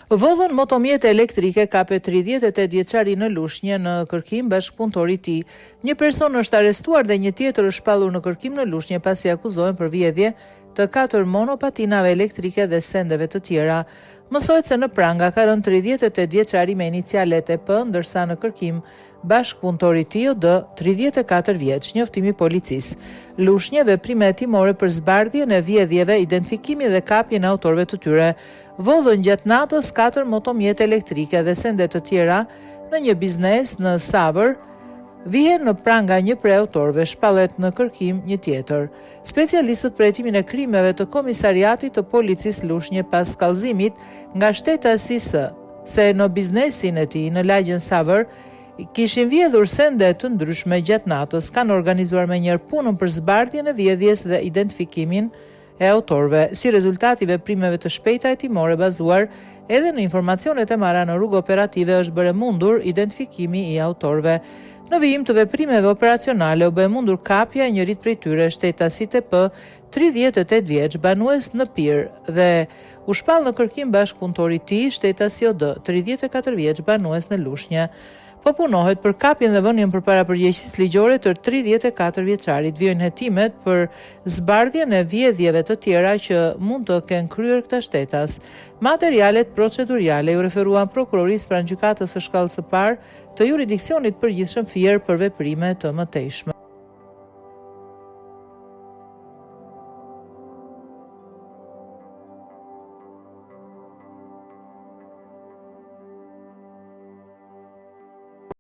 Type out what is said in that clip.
Vodhën motomjete elektrike kape 38 vjeçari në Lushnjë në kërkim bashkëpunëtori i tij. Një person është arrestuar dhe një tjetër është shpallur në kërkim në Lushnjë pasi akuzohen për vjedhje të 4 monopatinave elektrike dhe sendeve të tjera. Mësohet se në pranga ka rënë 38 vjeçari me inicialet EP, ndërsa në kërkim bashkëpunëtori i tij OD 34 vjeç, njoftimi i policisë. Lushnjë veprime hetimore për zbardhjen e vjedhjeve, identifikimin dhe kapjen e autorëve të tyre. Vodhën gjatë natës 4 motomjete elektrike dhe sende të tjera në një biznes në Savër, vihen në pranga një prej autorëve, shpallet në kërkim një tjetër. Specialistët për hetimin e krimeve të komisariatit të policisë Lushnjë pas kallëzimit nga shtetësi se në biznesin e tij në lagjen Savër kishin vjedhur sende të ndryshme gjatë natës, kanë organizuar menjëherë punën për zbardhjen e vjedhjes dhe identifikimin e autorëve. Si rezultat i veprimeve të shpejta hetimore bazuar edhe në informacionet e marra në rrugë operative është bërë mundur identifikimi i autorëve. Në vijim të veprimeve operacionale u bë mundur kapja e njërit prej tyre, shtetasi TP, 38 vjeç, banues në Pir, dhe u shpall në kërkim bashkëpunëtori i tij, shtetasi OD, 34 vjeç, banues në Lushnjë. Po punohet për kapjen dhe vënien përpara përgjegjësisë ligjore të 34 vjeçarit. Vijojnë hetimet për zbardhjen e vjedhjeve të tjera që mund të kenë kryer këta shtetas. Materialet procedurale u referuan prokurorisë pranë gjykatës së shkallës së parë të jurisdiksionit përgjithshëm Fier për veprime të mëtejshme.